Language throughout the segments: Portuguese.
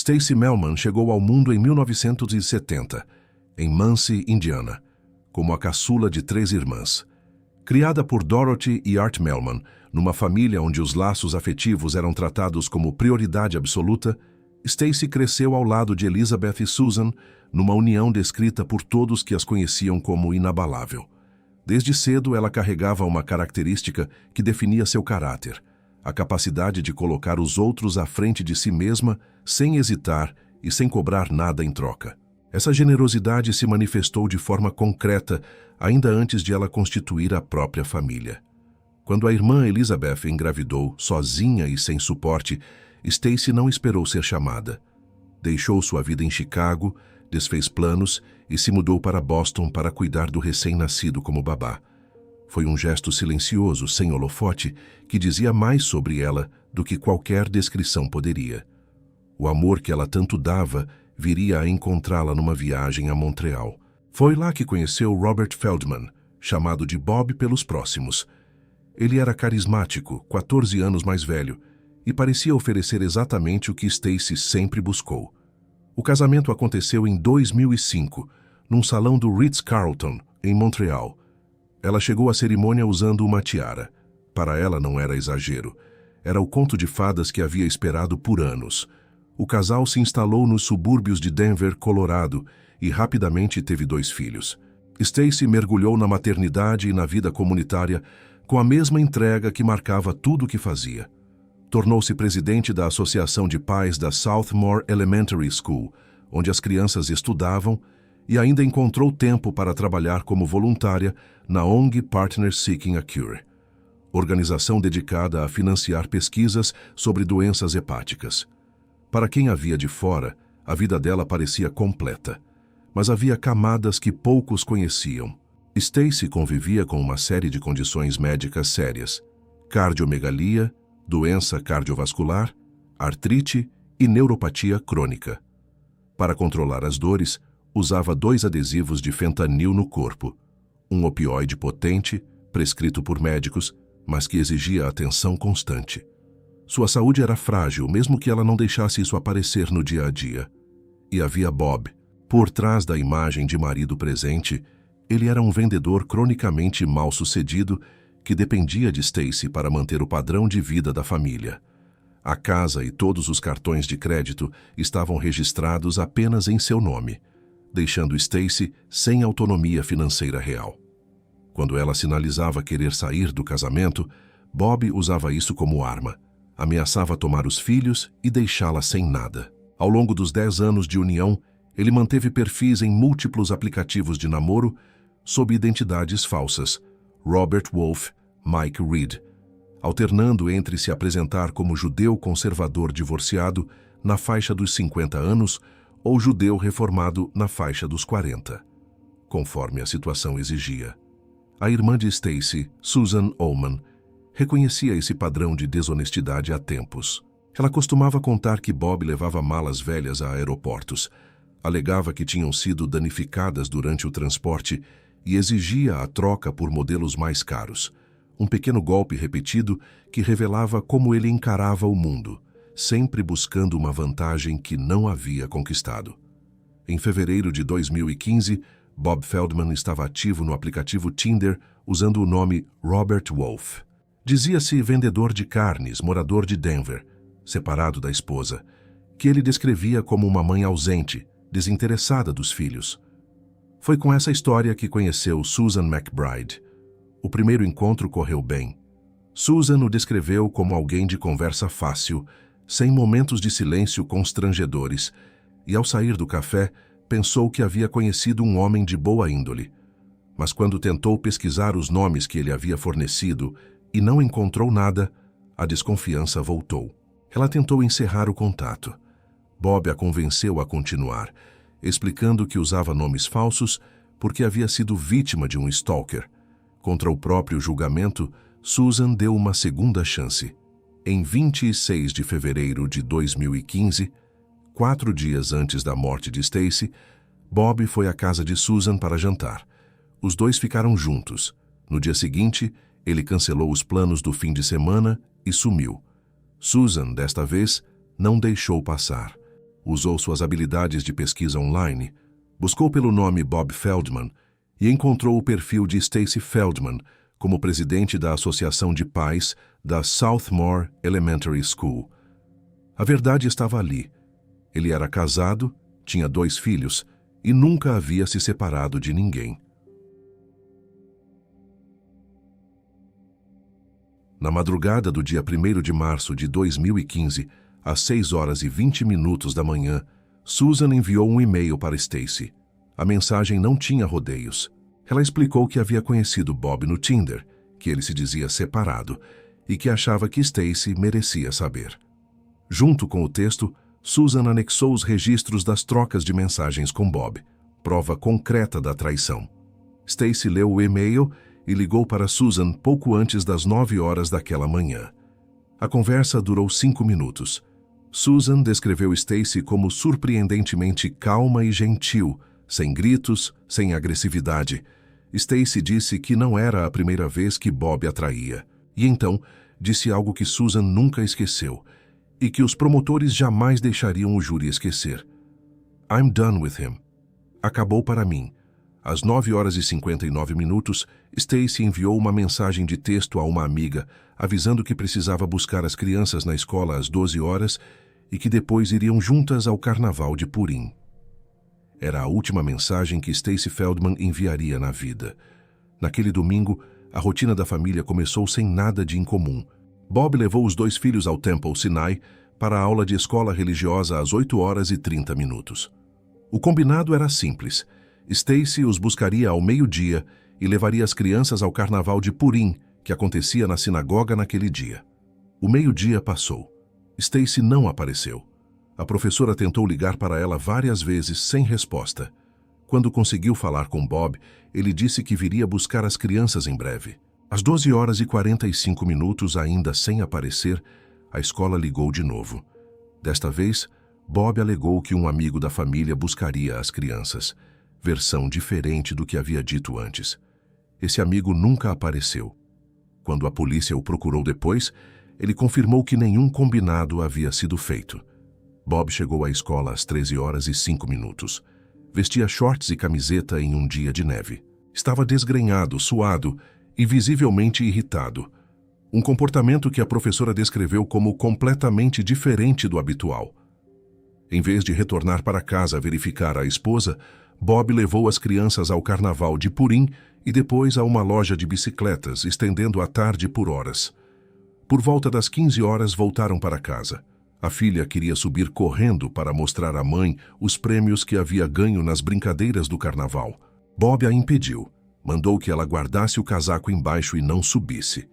Stacy Melman chegou ao mundo em 1970, em Muncie, Indiana, como a caçula de 3 irmãs. Criada por Dorothy e Art Melman, numa família onde os laços afetivos eram tratados como prioridade absoluta, Stacy cresceu ao lado de Elizabeth e Susan, numa união descrita por todos que as conheciam como inabalável. Desde cedo, ela carregava uma característica que definia seu caráter: a capacidade de colocar os outros à frente de si mesma, sem hesitar e sem cobrar nada em troca. Essa generosidade se manifestou de forma concreta ainda antes de ela constituir a própria família. Quando a irmã Elizabeth engravidou, sozinha e sem suporte, Stacy não esperou ser chamada. Deixou sua vida em Chicago, desfez planos e se mudou para Boston para cuidar do recém-nascido como babá. Foi um gesto silencioso, sem holofote, que dizia mais sobre ela do que qualquer descrição poderia. O amor que ela tanto dava viria a encontrá-la numa viagem a Montreal. Foi lá que conheceu Robert Feldman, chamado de Bob pelos próximos. Ele era carismático, 14 anos mais velho, e parecia oferecer exatamente o que Stacy sempre buscou. O casamento aconteceu em 2005, num salão do Ritz-Carlton, em Montreal. Ela chegou à cerimônia usando uma tiara. Para ela não era exagero. Era o conto de fadas que havia esperado por anos. O casal se instalou nos subúrbios de Denver, Colorado, e rapidamente teve 2 filhos. Stacy mergulhou na maternidade e na vida comunitária com a mesma entrega que marcava tudo o que fazia. Tornou-se presidente da Associação de Pais da Southmore Elementary School, onde as crianças estudavam, e ainda encontrou tempo para trabalhar como voluntária na ONG Partners Seeking a Cure, organização dedicada a financiar pesquisas sobre doenças hepáticas. Para quem a via de fora, a vida dela parecia completa, mas havia camadas que poucos conheciam. Stacy convivia com uma série de condições médicas sérias: cardiomegalia, doença cardiovascular, artrite e neuropatia crônica. Para controlar as dores, usava 2 adesivos de fentanil no corpo, um opioide potente, prescrito por médicos, mas que exigia atenção constante. Sua saúde era frágil, mesmo que ela não deixasse isso aparecer no dia a dia. E havia Bob. Por trás da imagem de marido presente, ele era um vendedor cronicamente mal-sucedido que dependia de Stacy para manter o padrão de vida da família. A casa e todos os cartões de crédito estavam registrados apenas em seu nome, deixando Stacy sem autonomia financeira real. Quando ela sinalizava querer sair do casamento, Bob usava isso como arma. Ameaçava tomar os filhos e deixá-la sem nada. Ao longo dos 10 anos de união, ele manteve perfis em múltiplos aplicativos de namoro sob identidades falsas: Robert Wolf, Mike Reed, alternando entre se apresentar como judeu conservador divorciado na faixa dos 50 anos ou judeu reformado na faixa dos 40, conforme a situação exigia. A irmã de Stacy, Susan Ullman, reconhecia esse padrão de desonestidade há tempos. Ela costumava contar que Bob levava malas velhas a aeroportos, alegava que tinham sido danificadas durante o transporte e exigia a troca por modelos mais caros. Um pequeno golpe repetido que revelava como ele encarava o mundo, sempre buscando uma vantagem que não havia conquistado. Em fevereiro de 2015, Bob Feldman estava ativo no aplicativo Tinder usando o nome Robert Wolf. Dizia-se vendedor de carnes, morador de Denver, separado da esposa, que ele descrevia como uma mãe ausente, desinteressada dos filhos. Foi com essa história que conheceu Susan McBride. O primeiro encontro correu bem. Susan o descreveu como alguém de conversa fácil, sem momentos de silêncio constrangedores, e ao sair do café, pensou que havia conhecido um homem de boa índole. Mas quando tentou pesquisar os nomes que ele havia fornecido e não encontrou nada, a desconfiança voltou. Ela tentou encerrar o contato. Bob a convenceu a continuar, explicando que usava nomes falsos porque havia sido vítima de um stalker. Contra o próprio julgamento, Susan deu uma segunda chance. Em 26 de fevereiro de 2015, 4 dias antes da morte de Stacy, Bob foi à casa de Susan para jantar. Os dois ficaram juntos. No dia seguinte, ele cancelou os planos do fim de semana e sumiu. Susan, desta vez, não deixou passar. Usou suas habilidades de pesquisa online, buscou pelo nome Bob Feldman e encontrou o perfil de Stacey Feldman como presidente da Associação de Pais da Southmore Elementary School. A verdade estava ali. Ele era casado, tinha 2 filhos e nunca havia se separado de ninguém. Na madrugada do dia 1º de março de 2015, às 6h20 da manhã, Susan enviou um e-mail para Stacey. A mensagem não tinha rodeios. Ela explicou que havia conhecido Bob no Tinder, que ele se dizia separado e que achava que Stacey merecia saber. Junto com o texto, Susan anexou os registros das trocas de mensagens com Bob, prova concreta da traição. Stacey leu o e-mail e ligou para Susan pouco antes das 9h daquela manhã. A conversa durou 5 minutos. Susan descreveu Stacey como surpreendentemente calma e gentil, sem gritos, sem agressividade. Stacey disse que não era a primeira vez que Bob a traía. E então, disse algo que Susan nunca esqueceu, e que os promotores jamais deixariam o júri esquecer. I'm done with him. Acabou para mim. Às 9h59, Stacey enviou uma mensagem de texto a uma amiga, avisando que precisava buscar as crianças na escola às 12h e que depois iriam juntas ao carnaval de Purim. Era a última mensagem que Stacey Feldman enviaria na vida. Naquele domingo, a rotina da família começou sem nada de incomum. Bob levou os 2 filhos ao Temple Sinai para a aula de escola religiosa às 8h30. O combinado era simples. Stacey os buscaria ao meio-dia e levaria as crianças ao carnaval de Purim, que acontecia na sinagoga naquele dia. O meio-dia passou. Stacey não apareceu. A professora tentou ligar para ela várias vezes sem resposta. Quando conseguiu falar com Bob, ele disse que viria buscar as crianças em breve. Às 12h45, ainda sem aparecer, a escola ligou de novo. Desta vez, Bob alegou que um amigo da família buscaria as crianças, versão diferente do que havia dito antes. Esse amigo nunca apareceu. Quando a polícia o procurou depois, ele confirmou que nenhum combinado havia sido feito. Bob chegou à escola às 13h05. Vestia shorts e camiseta em um dia de neve. Estava desgrenhado, suado e visivelmente irritado. Um comportamento que a professora descreveu como completamente diferente do habitual. Em vez de retornar para casa verificar a esposa, Bob levou as crianças ao carnaval de Purim e depois a uma loja de bicicletas, estendendo a tarde por horas. Por volta das 15h voltaram para casa. A filha queria subir correndo para mostrar à mãe os prêmios que havia ganho nas brincadeiras do carnaval. Bob a impediu. Mandou que ela guardasse o casaco embaixo e não subisse.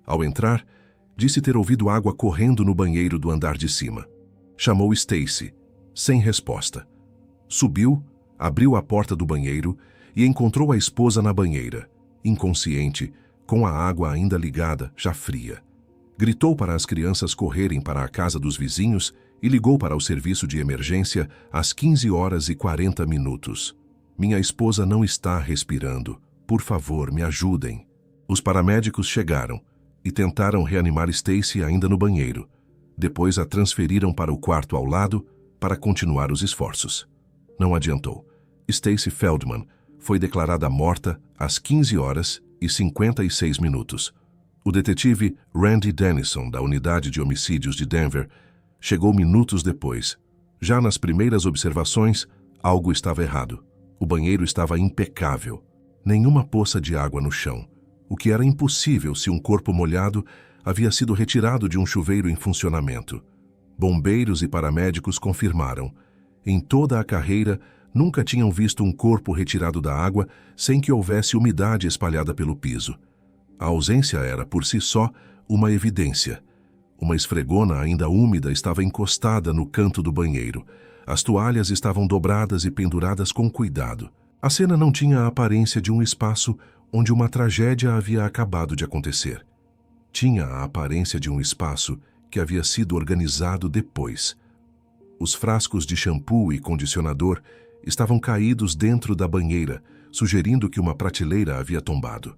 Ao entrar, disse ter ouvido água correndo no banheiro do andar de cima. Chamou Stacey, sem resposta. Subiu, abriu a porta do banheiro e encontrou a esposa na banheira, inconsciente, com a água ainda ligada, já fria. Gritou para as crianças correrem para a casa dos vizinhos e ligou para o serviço de emergência às 15h40. Minha esposa não está respirando. Por favor, me ajudem. Os paramédicos chegaram e tentaram reanimar Stacey ainda no banheiro. Depois a transferiram para o quarto ao lado para continuar os esforços. Não adiantou. Stacey Feldman foi declarada morta às 15h56. O detetive Randy Dennison, da Unidade de Homicídios de Denver, chegou minutos depois. Já nas primeiras observações, algo estava errado. O banheiro estava impecável. Nenhuma poça de água no chão, o que era impossível se um corpo molhado havia sido retirado de um chuveiro em funcionamento. Bombeiros e paramédicos confirmaram. Em toda a carreira, nunca tinham visto um corpo retirado da água sem que houvesse umidade espalhada pelo piso. A ausência era, por si só, uma evidência. Uma esfregona ainda úmida estava encostada no canto do banheiro. As toalhas estavam dobradas e penduradas com cuidado. A cena não tinha a aparência de um espaço onde uma tragédia havia acabado de acontecer. Tinha a aparência de um espaço que havia sido organizado depois. Os frascos de shampoo e condicionador estavam caídos dentro da banheira, sugerindo que uma prateleira havia tombado.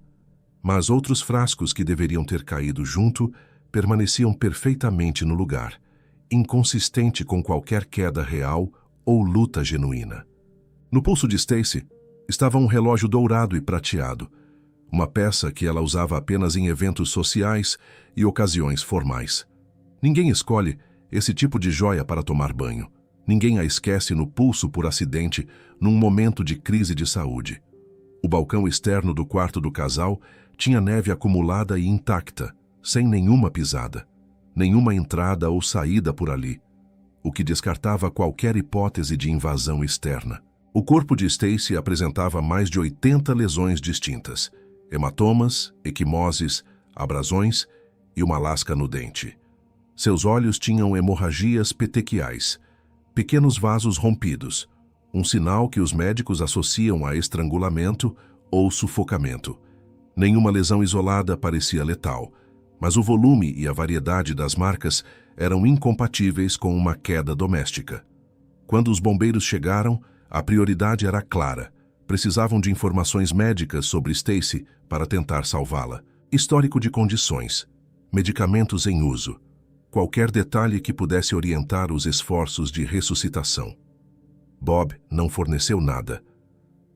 Mas outros frascos que deveriam ter caído junto permaneciam perfeitamente no lugar, inconsistente com qualquer queda real ou luta genuína. No pulso de Stacy estava um relógio dourado e prateado, uma peça que ela usava apenas em eventos sociais e ocasiões formais. Ninguém escolhe esse tipo de joia para tomar banho. Ninguém a esquece no pulso por acidente num momento de crise de saúde. O balcão externo do quarto do casal tinha neve acumulada e intacta, sem nenhuma pisada, nenhuma entrada ou saída por ali, o que descartava qualquer hipótese de invasão externa. O corpo de Stacy apresentava mais de 80 lesões distintas, hematomas, equimoses, abrasões e uma lasca no dente. Seus olhos tinham hemorragias petequiais, pequenos vasos rompidos, um sinal que os médicos associam a estrangulamento ou sufocamento. Nenhuma lesão isolada parecia letal, mas o volume e a variedade das marcas eram incompatíveis com uma queda doméstica. Quando os bombeiros chegaram, a prioridade era clara. Precisavam de informações médicas sobre Stacy para tentar salvá-la. Histórico de condições, medicamentos em uso, qualquer detalhe que pudesse orientar os esforços de ressuscitação. Bob não forneceu nada.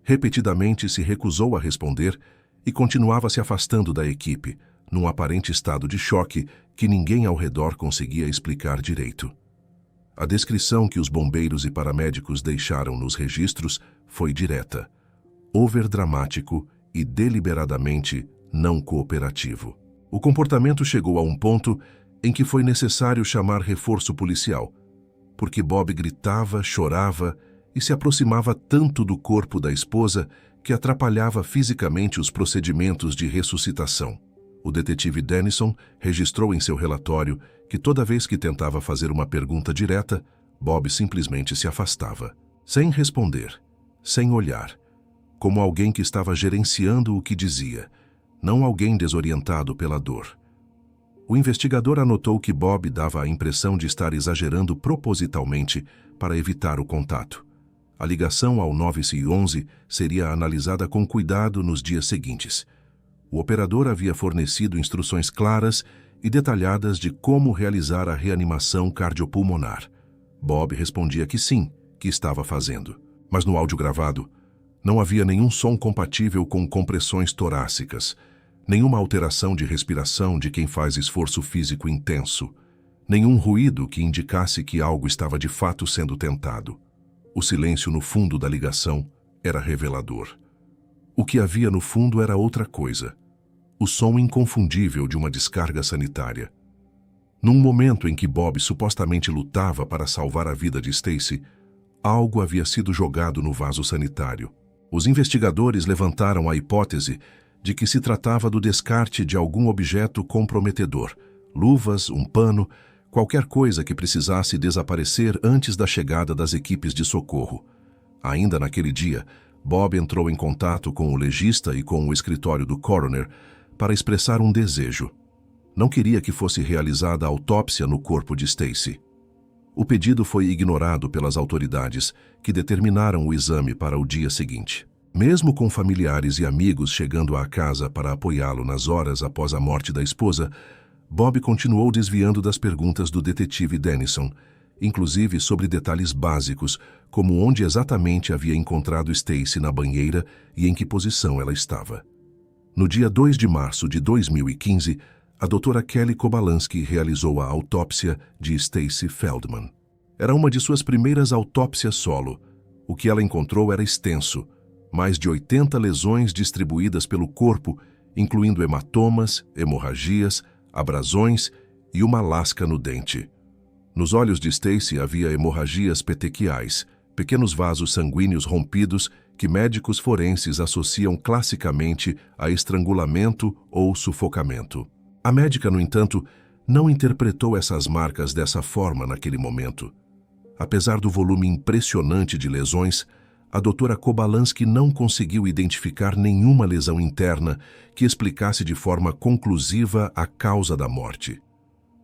Repetidamente se recusou a responder e continuava se afastando da equipe, num aparente estado de choque que ninguém ao redor conseguia explicar direito. A descrição que os bombeiros e paramédicos deixaram nos registros foi direta, overdramático e deliberadamente não cooperativo. O comportamento chegou a um ponto em que foi necessário chamar reforço policial, porque Bob gritava, chorava e se aproximava tanto do corpo da esposa que atrapalhava fisicamente os procedimentos de ressuscitação. O detetive Dennison registrou em seu relatório que toda vez que tentava fazer uma pergunta direta, Bob simplesmente se afastava, sem responder, sem olhar, como alguém que estava gerenciando o que dizia, não alguém desorientado pela dor. O investigador anotou que Bob dava a impressão de estar exagerando propositalmente para evitar o contato. A ligação ao 911 seria analisada com cuidado nos dias seguintes. O operador havia fornecido instruções claras e detalhadas de como realizar a reanimação cardiopulmonar. Bob respondia que sim, que estava fazendo. Mas no áudio gravado, não havia nenhum som compatível com compressões torácicas, nenhuma alteração de respiração de quem faz esforço físico intenso, nenhum ruído que indicasse que algo estava de fato sendo tentado. O silêncio no fundo da ligação era revelador. O que havia no fundo era outra coisa. O som inconfundível de uma descarga sanitária. Num momento em que Bob supostamente lutava para salvar a vida de Stacy, algo havia sido jogado no vaso sanitário. Os investigadores levantaram a hipótese de que se tratava do descarte de algum objeto comprometedor, luvas, um pano, qualquer coisa que precisasse desaparecer antes da chegada das equipes de socorro. Ainda naquele dia, Bob entrou em contato com o legista e com o escritório do coroner para expressar um desejo. Não queria que fosse realizada a autópsia no corpo de Stacy. O pedido foi ignorado pelas autoridades, que determinaram o exame para o dia seguinte. Mesmo com familiares e amigos chegando à casa para apoiá-lo nas horas após a morte da esposa, Bob continuou desviando das perguntas do detetive Dennison, inclusive sobre detalhes básicos, como onde exatamente havia encontrado Stacy na banheira e em que posição ela estava. No dia 2 de março de 2015, a doutora Kelly Kobalansky realizou a autópsia de Stacy Feldman. Era uma de suas primeiras autópsias solo. O que ela encontrou era extenso, mais de 80 lesões distribuídas pelo corpo, incluindo hematomas, hemorragias, abrasões e uma lasca no dente. Nos olhos de Stacy havia hemorragias petequiais, pequenos vasos sanguíneos rompidos que médicos forenses associam classicamente a estrangulamento ou sufocamento. A médica, no entanto, não interpretou essas marcas dessa forma naquele momento. Apesar do volume impressionante de lesões, a doutora Kobalansky não conseguiu identificar nenhuma lesão interna que explicasse de forma conclusiva a causa da morte.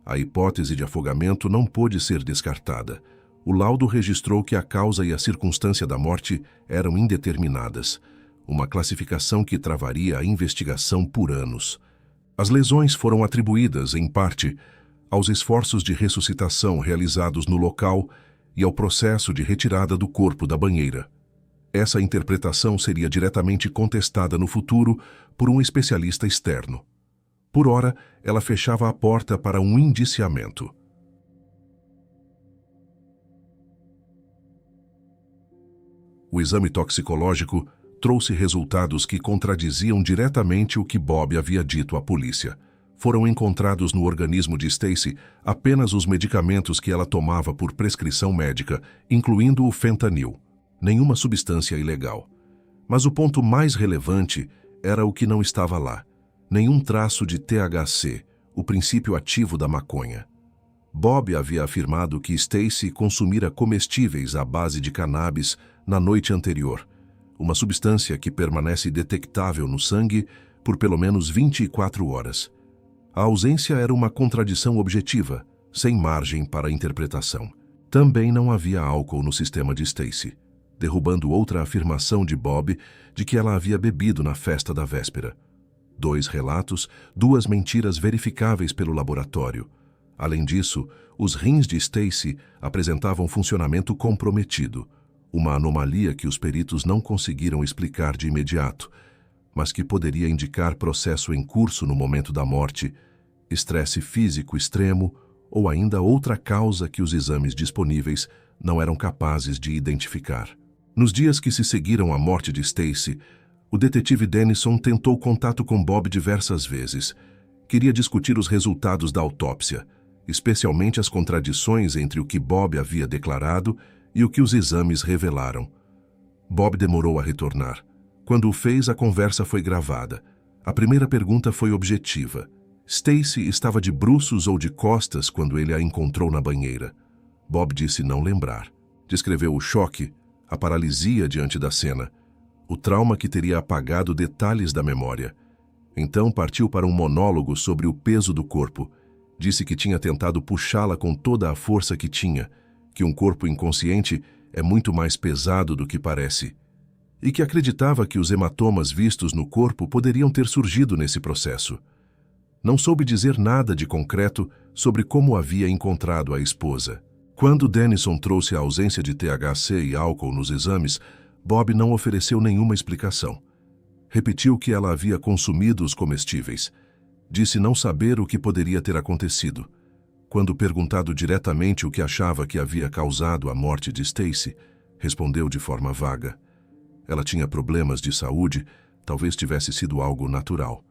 A hipótese de afogamento não pôde ser descartada. O laudo registrou que a causa e a circunstância da morte eram indeterminadas, uma classificação que travaria a investigação por anos. As lesões foram atribuídas, em parte, aos esforços de ressuscitação realizados no local e ao processo de retirada do corpo da banheira. Essa interpretação seria diretamente contestada no futuro por um especialista externo. Por ora, ela fechava a porta para um indiciamento. O exame toxicológico trouxe resultados que contradiziam diretamente o que Bob havia dito à polícia. Foram encontrados no organismo de Stacey apenas os medicamentos que ela tomava por prescrição médica, incluindo o fentanil. Nenhuma substância ilegal. Mas o ponto mais relevante era o que não estava lá. Nenhum traço de THC, o princípio ativo da maconha. Bob havia afirmado que Stacey consumira comestíveis à base de cannabis na noite anterior, uma substância que permanece detectável no sangue por pelo menos 24 horas. A ausência era uma contradição objetiva, sem margem para interpretação. Também não havia álcool no sistema de Stacey, derrubando outra afirmação de Bob de que ela havia bebido na festa da véspera. 2 relatos, 2 mentiras verificáveis pelo laboratório. Além disso, os rins de Stacey apresentavam funcionamento comprometido, uma anomalia que os peritos não conseguiram explicar de imediato, mas que poderia indicar processo em curso no momento da morte, estresse físico extremo ou ainda outra causa que os exames disponíveis não eram capazes de identificar. Nos dias que se seguiram à morte de Stacey, o detetive Dennison tentou contato com Bob diversas vezes. Queria discutir os resultados da autópsia, especialmente as contradições entre o que Bob havia declarado e o que os exames revelaram. Bob demorou a retornar. Quando o fez, a conversa foi gravada. A primeira pergunta foi objetiva. Stacey estava de bruços ou de costas quando ele a encontrou na banheira. Bob disse não lembrar. Descreveu o choque, a paralisia diante da cena, o trauma que teria apagado detalhes da memória. Então partiu para um monólogo sobre o peso do corpo. Disse que tinha tentado puxá-la com toda a força que tinha, que um corpo inconsciente é muito mais pesado do que parece, e que acreditava que os hematomas vistos no corpo poderiam ter surgido nesse processo. Não soube dizer nada de concreto sobre como havia encontrado a esposa. Quando Dennison trouxe a ausência de THC e álcool nos exames, Bob não ofereceu nenhuma explicação. Repetiu que ela havia consumido os comestíveis. Disse não saber o que poderia ter acontecido. Quando perguntado diretamente o que achava que havia causado a morte de Stacey, respondeu de forma vaga. Ela tinha problemas de saúde, talvez tivesse sido algo natural.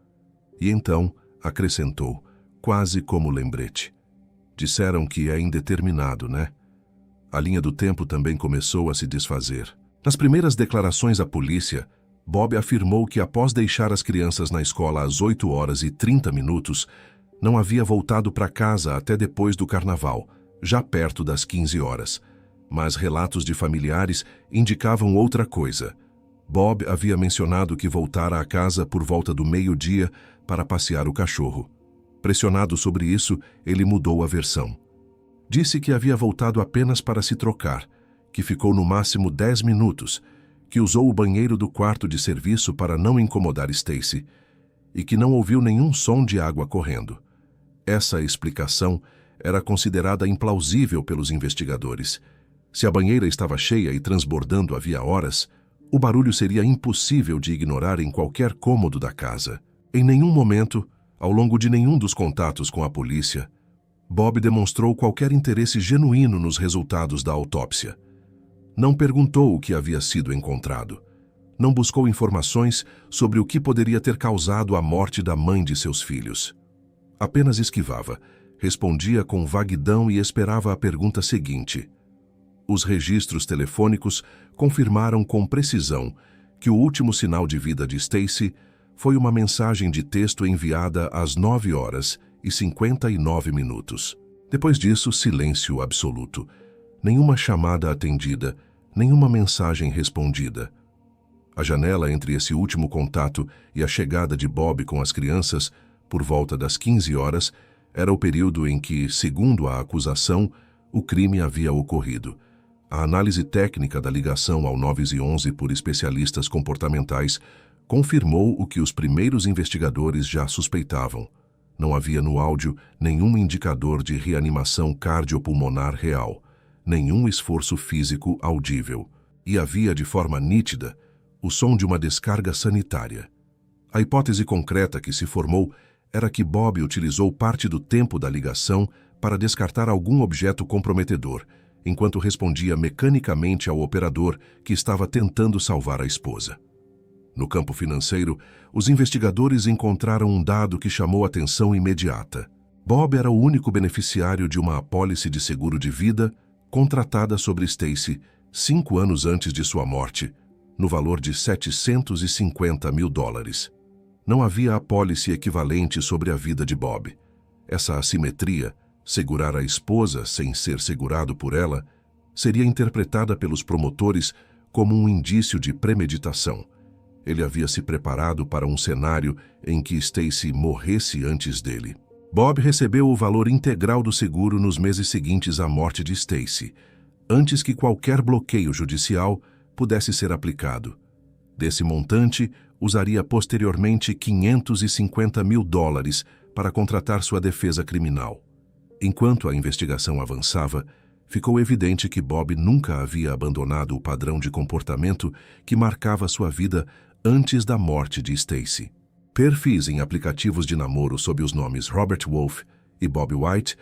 E então acrescentou, quase como lembrete. Disseram que é indeterminado, né? A linha do tempo também começou a se desfazer. Nas primeiras declarações à polícia, Bob afirmou que após deixar as crianças na escola às 8h30, não havia voltado para casa até depois do carnaval, já perto das 15 horas. Mas relatos de familiares indicavam outra coisa. Bob havia mencionado que voltara a casa por volta do meio-dia para passear o cachorro. Pressionado sobre isso, ele mudou a versão. Disse que havia voltado apenas para se trocar, que ficou no máximo 10 minutos, que usou o banheiro do quarto de serviço para não incomodar Stacey e que não ouviu nenhum som de água correndo. Essa explicação era considerada implausível pelos investigadores. Se a banheira estava cheia e transbordando havia horas, o barulho seria impossível de ignorar em qualquer cômodo da casa. Em nenhum momento, ao longo de nenhum dos contatos com a polícia, Bob demonstrou qualquer interesse genuíno nos resultados da autópsia. Não perguntou o que havia sido encontrado. Não buscou informações sobre o que poderia ter causado a morte da mãe de seus filhos. Apenas esquivava, respondia com vaguidão e esperava a pergunta seguinte. Os registros telefônicos confirmaram com precisão que o último sinal de vida de Stacey foi uma mensagem de texto enviada às 9h59. Depois disso, silêncio absoluto. Nenhuma chamada atendida, nenhuma mensagem respondida. A janela entre esse último contato e a chegada de Bob com as crianças, por volta das 15 horas, era o período em que, segundo a acusação, o crime havia ocorrido. A análise técnica da ligação ao 911 por especialistas comportamentais confirmou o que os primeiros investigadores já suspeitavam. Não havia no áudio nenhum indicador de reanimação cardiopulmonar real, nenhum esforço físico audível. E havia, de forma nítida, o som de uma descarga sanitária. A hipótese concreta que se formou era que Bob utilizou parte do tempo da ligação para descartar algum objeto comprometedor, enquanto respondia mecanicamente ao operador que estava tentando salvar a esposa. No campo financeiro, os investigadores encontraram um dado que chamou atenção imediata. Bob era o único beneficiário de uma apólice de seguro de vida contratada sobre Stacey 5 anos antes de sua morte, no valor de $750 mil. Não havia apólice equivalente sobre a vida de Bob. Essa assimetria, segurar a esposa sem ser segurado por ela, seria interpretada pelos promotores como um indício de premeditação. Ele havia se preparado para um cenário em que Stacey morresse antes dele. Bob recebeu o valor integral do seguro nos meses seguintes à morte de Stacey, antes que qualquer bloqueio judicial pudesse ser aplicado. Desse montante, usaria posteriormente $550 mil para contratar sua defesa criminal. Enquanto a investigação avançava, ficou evidente que Bob nunca havia abandonado o padrão de comportamento que marcava sua vida antes da morte de Stacey. Perfis em aplicativos de namoro sob os nomes Robert Wolf e Bob White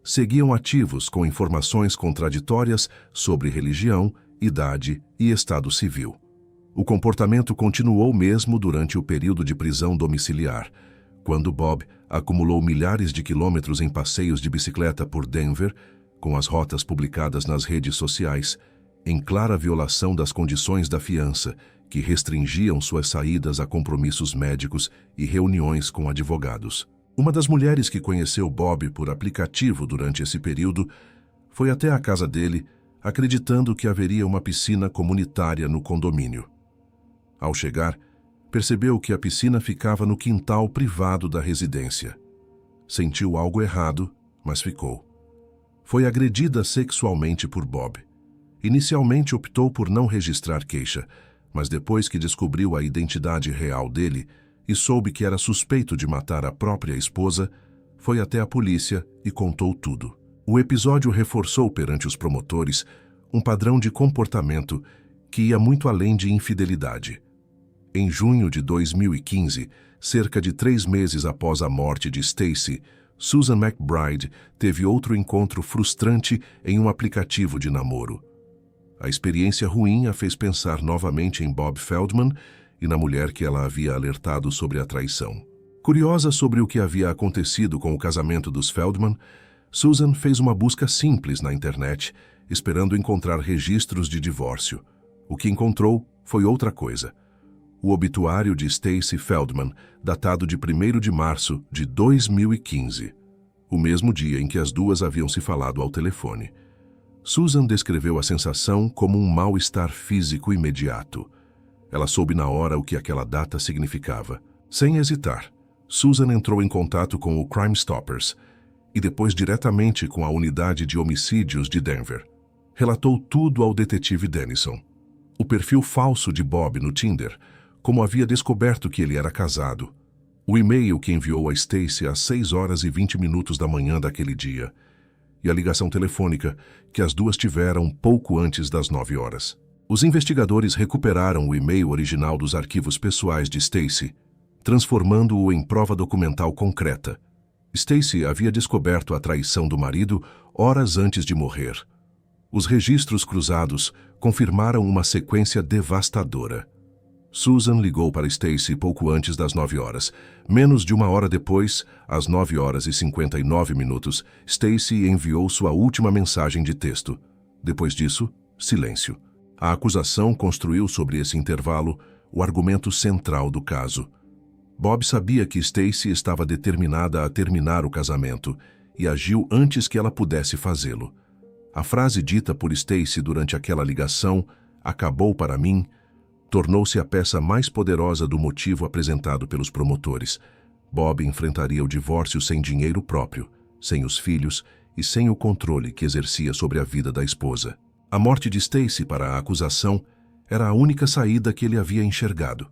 seguiam ativos com informações contraditórias sobre religião, idade e estado civil. O comportamento continuou mesmo durante o período de prisão domiciliar, quando Bob acumulou milhares de quilômetros em passeios de bicicleta por Denver, com as rotas publicadas nas redes sociais, em clara violação das condições da fiança, que restringiam suas saídas a compromissos médicos e reuniões com advogados. Uma das mulheres que conheceu Bob por aplicativo durante esse período foi até a casa dele, acreditando que haveria uma piscina comunitária no condomínio. Ao chegar, percebeu que a piscina ficava no quintal privado da residência. Sentiu algo errado, mas ficou. Foi agredida sexualmente por Bob. Inicialmente optou por não registrar queixa, mas depois que descobriu a identidade real dele e soube que era suspeito de matar a própria esposa, foi até a polícia e contou tudo. O episódio reforçou perante os promotores um padrão de comportamento que ia muito além de infidelidade. Em junho de 2015, cerca de 3 meses após a morte de Stacey, Susan McBride teve outro encontro frustrante em um aplicativo de namoro. A experiência ruim a fez pensar novamente em Bob Feldman e na mulher que ela havia alertado sobre a traição. Curiosa sobre o que havia acontecido com o casamento dos Feldman, Susan fez uma busca simples na internet, esperando encontrar registros de divórcio. O que encontrou foi outra coisa. O obituário de Stacey Feldman, datado de 1º de março de 2015, o mesmo dia em que as duas haviam se falado ao telefone. Susan descreveu a sensação como um mal-estar físico imediato. Ela soube na hora o que aquela data significava. Sem hesitar, Susan entrou em contato com o Crime Stoppers e depois diretamente com a unidade de homicídios de Denver. Relatou tudo ao detetive Dennison. O perfil falso de Bob no Tinder, como havia descoberto que ele era casado. O e-mail que enviou a Stacey às 6h20 da manhã daquele dia. E a ligação telefônica que as duas tiveram pouco antes das 9h. Os investigadores recuperaram o e-mail original dos arquivos pessoais de Stacey, transformando-o em prova documental concreta. Stacey havia descoberto a traição do marido horas antes de morrer. Os registros cruzados confirmaram uma sequência devastadora. Susan ligou para Stacey pouco antes das 9h. Menos de 1 hora depois, às 9h59, Stacey enviou sua última mensagem de texto. Depois disso, silêncio. A acusação construiu sobre esse intervalo o argumento central do caso. Bob sabia que Stacey estava determinada a terminar o casamento e agiu antes que ela pudesse fazê-lo. A frase dita por Stacey durante aquela ligação, "acabou para mim", tornou-se a peça mais poderosa do motivo apresentado pelos promotores. Bob enfrentaria o divórcio sem dinheiro próprio, sem os filhos e sem o controle que exercia sobre a vida da esposa. A morte de Stacey para a acusação era a única saída que ele havia enxergado.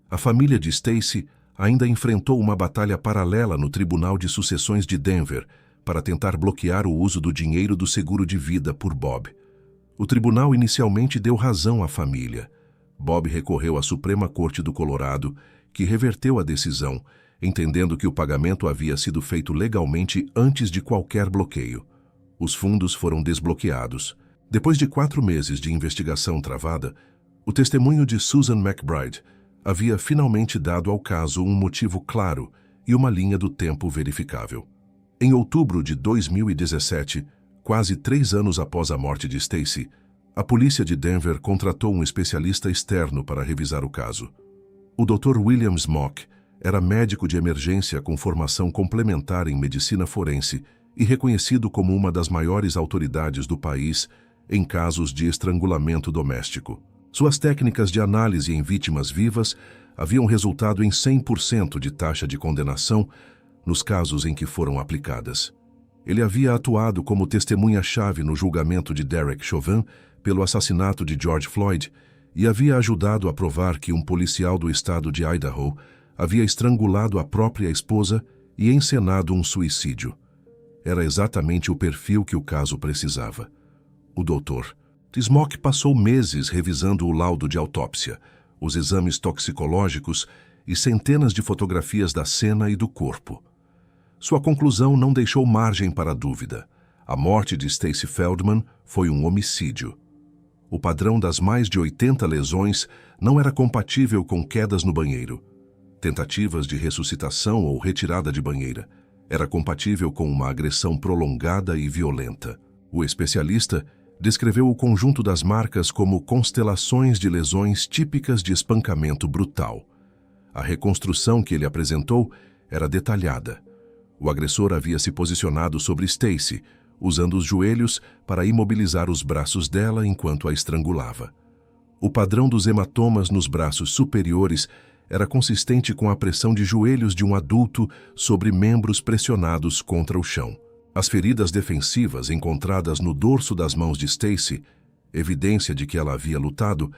A família de Stacey ainda enfrentou uma batalha paralela no Tribunal de Sucessões de Denver para tentar bloquear o uso do dinheiro do seguro de vida por Bob. O tribunal inicialmente deu razão à família. Bob recorreu à Suprema Corte do Colorado, que reverteu a decisão, entendendo que o pagamento havia sido feito legalmente antes de qualquer bloqueio. Os fundos foram desbloqueados. Depois de 4 meses de investigação travada, o testemunho de Susan McBride havia finalmente dado ao caso um motivo claro e uma linha do tempo verificável. Em outubro de 2017, quase 3 anos após a morte de Stacey, a polícia de Denver contratou um especialista externo para revisar o caso. O Dr. William Smock era médico de emergência com formação complementar em medicina forense e reconhecido como uma das maiores autoridades do país em casos de estrangulamento doméstico. Suas técnicas de análise em vítimas vivas haviam resultado em 100% de taxa de condenação nos casos em que foram aplicadas. Ele havia atuado como testemunha-chave no julgamento de Derek Chauvin pelo assassinato de George Floyd e havia ajudado a provar que um policial do estado de Idaho havia estrangulado a própria esposa e encenado um suicídio. Era exatamente o perfil que o caso precisava. O Dr. Smock passou meses revisando o laudo de autópsia, os exames toxicológicos e centenas de fotografias da cena e do corpo. Sua conclusão não deixou margem para dúvida. A morte de Stacey Feldman foi um homicídio. O padrão das mais de 80 lesões não era compatível com quedas no banheiro, tentativas de ressuscitação ou retirada de banheira. Era compatível com uma agressão prolongada e violenta. O especialista descreveu o conjunto das marcas como constelações de lesões típicas de espancamento brutal. A reconstrução que ele apresentou era detalhada. O agressor havia se posicionado sobre Stacey, usando os joelhos para imobilizar os braços dela enquanto a estrangulava. O padrão dos hematomas nos braços superiores era consistente com a pressão de joelhos de um adulto sobre membros pressionados contra o chão. As feridas defensivas encontradas no dorso das mãos de Stacey, evidência de que ela havia lutado,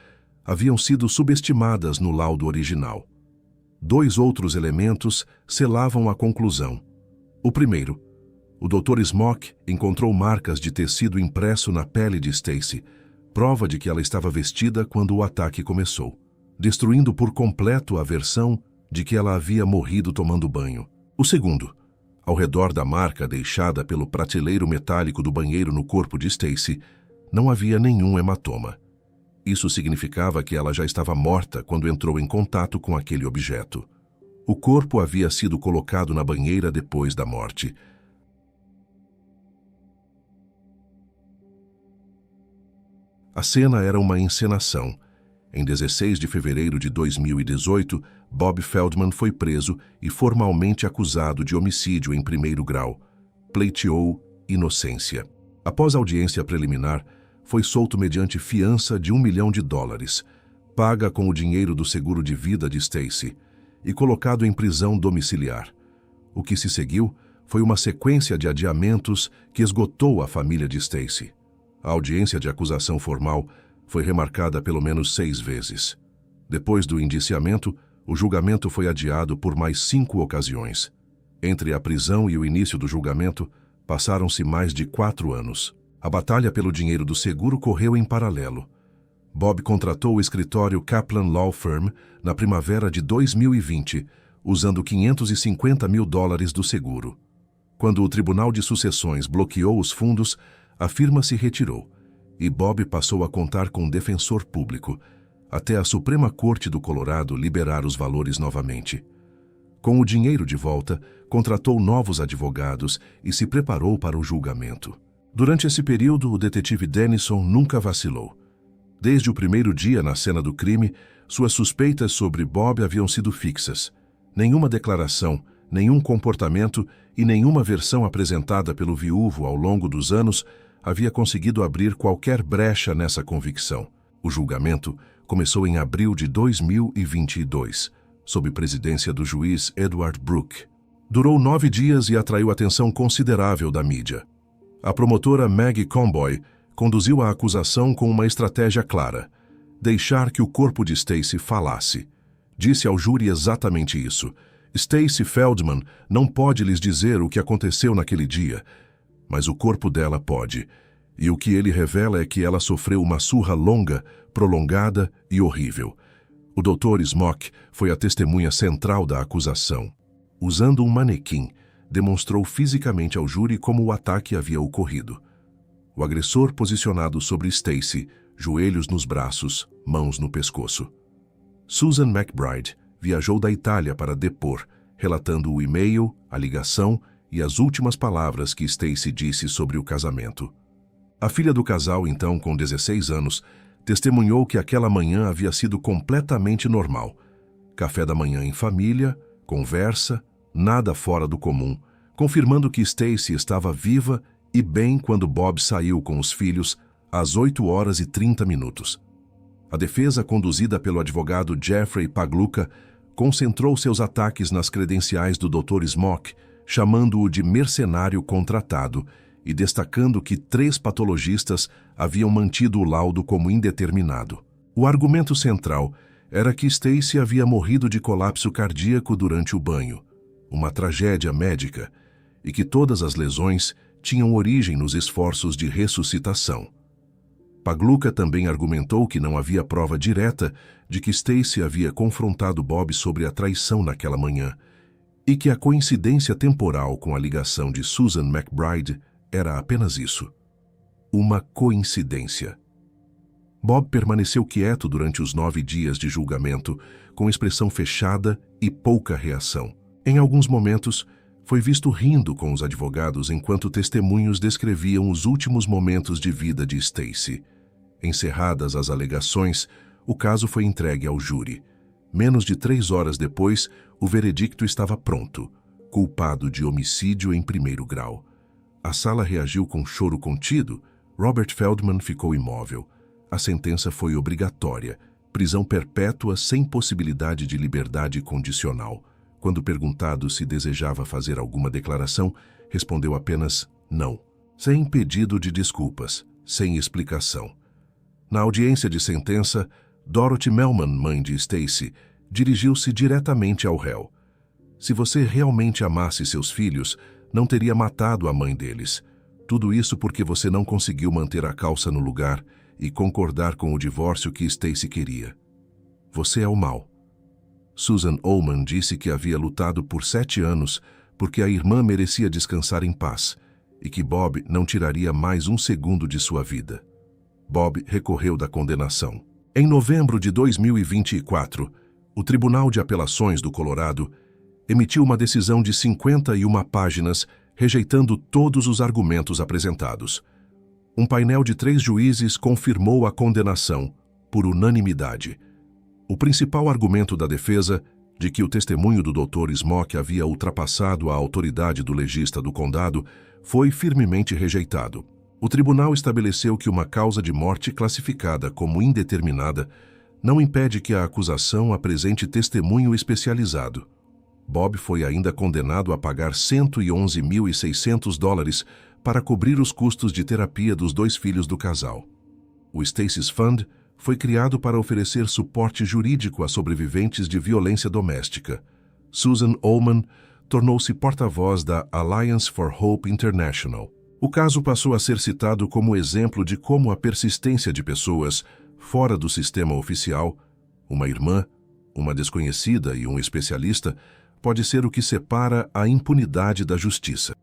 haviam sido subestimadas no laudo original. 2 outros elementos selavam a conclusão. O primeiro, o Dr. Smock encontrou marcas de tecido impresso na pele de Stacey, prova de que ela estava vestida quando o ataque começou, destruindo por completo a versão de que ela havia morrido tomando banho. O segundo, ao redor da marca deixada pelo prateleiro metálico do banheiro no corpo de Stacey, não havia nenhum hematoma. Isso significava que ela já estava morta quando entrou em contato com aquele objeto. O corpo havia sido colocado na banheira depois da morte. A cena era uma encenação. Em 16 de fevereiro de 2018, Bob Feldman foi preso e formalmente acusado de homicídio em 1º grau. Pleiteou inocência. Após a audiência preliminar, foi solto mediante fiança de $1 milhão, paga com o dinheiro do seguro de vida de Stacey, e colocado em prisão domiciliar. O que se seguiu foi uma sequência de adiamentos que esgotou a família de Stacey. A audiência de acusação formal foi remarcada pelo menos 6 vezes. Depois do indiciamento, o julgamento foi adiado por mais 5 ocasiões. Entre a prisão e o início do julgamento, passaram-se mais de 4 anos. A batalha pelo dinheiro do seguro correu em paralelo. Bob contratou o escritório Kaplan Law Firm na primavera de 2020, usando $550 mil do seguro. Quando o Tribunal de Sucessões bloqueou os fundos, a firma se retirou, e Bob passou a contar com um defensor público, até a Suprema Corte do Colorado liberar os valores novamente. Com o dinheiro de volta, contratou novos advogados e se preparou para o julgamento. Durante esse período, o detetive Dennison nunca vacilou. Desde o primeiro dia na cena do crime, suas suspeitas sobre Bob haviam sido fixas. Nenhuma declaração, nenhum comportamento e nenhuma versão apresentada pelo viúvo ao longo dos anos havia conseguido abrir qualquer brecha nessa convicção. O julgamento começou em abril de 2022, sob presidência do juiz Edward Brooke. Durou 9 dias e atraiu atenção considerável da mídia. A promotora Maggie Comboy conduziu a acusação com uma estratégia clara: deixar que o corpo de Stacey falasse. Disse ao júri exatamente isso, Stacey Feldman não pode lhes dizer o que aconteceu naquele dia, mas o corpo dela pode. E o que ele revela é que ela sofreu uma surra longa, prolongada e horrível. O Dr. Smock foi a testemunha central da acusação. Usando um manequim, demonstrou fisicamente ao júri como o ataque havia ocorrido. O agressor posicionado sobre Stacey, joelhos nos braços, mãos no pescoço. Susan McBride viajou da Itália para depor, relatando o e-mail, a ligação e as últimas palavras que Stacey disse sobre o casamento. A filha do casal, então com 16 anos, testemunhou que aquela manhã havia sido completamente normal. Café da manhã em família, conversa, nada fora do comum, confirmando que Stacey estava viva e bem quando Bob saiu com os filhos às 8h30. A defesa, conduzida pelo advogado Jeffrey Pagluca, concentrou seus ataques nas credenciais do Dr. Smock, chamando-o de mercenário contratado e destacando que 3 patologistas haviam mantido o laudo como indeterminado. O argumento central era que Stacey havia morrido de colapso cardíaco durante o banho, uma tragédia médica, e que todas as lesões tinham origem nos esforços de ressuscitação. Pagluca também argumentou que não havia prova direta de que Stacey havia confrontado Bob sobre a traição naquela manhã e que a coincidência temporal com a ligação de Susan McBride era apenas isso. Uma coincidência. Bob permaneceu quieto durante os 9 dias de julgamento, com expressão fechada e pouca reação. Em alguns momentos, foi visto rindo com os advogados enquanto testemunhos descreviam os últimos momentos de vida de Stacey. Encerradas as alegações, o caso foi entregue ao júri. Menos de 3 horas depois, o veredicto estava pronto, culpado de homicídio em 1º grau. A sala reagiu com choro contido. Robert Feldman ficou imóvel. A sentença foi obrigatória, prisão perpétua sem possibilidade de liberdade condicional. Quando perguntado se desejava fazer alguma declaração, respondeu apenas não, sem pedido de desculpas, sem explicação. Na audiência de sentença, Dorothy Melman, mãe de Stacey, dirigiu-se diretamente ao réu. Se você realmente amasse seus filhos, não teria matado a mãe deles. Tudo isso porque você não conseguiu manter a calça no lugar e concordar com o divórcio que Stacey queria. Você é o mal. Susan Ullman disse que havia lutado por 7 anos porque a irmã merecia descansar em paz e que Bob não tiraria mais um segundo de sua vida. Bob recorreu da condenação. Em novembro de 2024, o Tribunal de Apelações do Colorado emitiu uma decisão de 51 páginas rejeitando todos os argumentos apresentados. Um painel de 3 juízes confirmou a condenação, por unanimidade. O principal argumento da defesa, de que o testemunho do Dr. Smock havia ultrapassado a autoridade do legista do condado, foi firmemente rejeitado. O tribunal estabeleceu que uma causa de morte classificada como indeterminada não impede que a acusação apresente testemunho especializado. Bob foi ainda condenado a pagar $111.600 para cobrir os custos de terapia dos 2 filhos do casal. O Stacey's Fund foi criado para oferecer suporte jurídico a sobreviventes de violência doméstica. Susan Ullman tornou-se porta-voz da Alliance for Hope International. O caso passou a ser citado como exemplo de como a persistência de pessoas fora do sistema oficial, uma irmã, uma desconhecida e um especialista, pode ser o que separa a impunidade da justiça.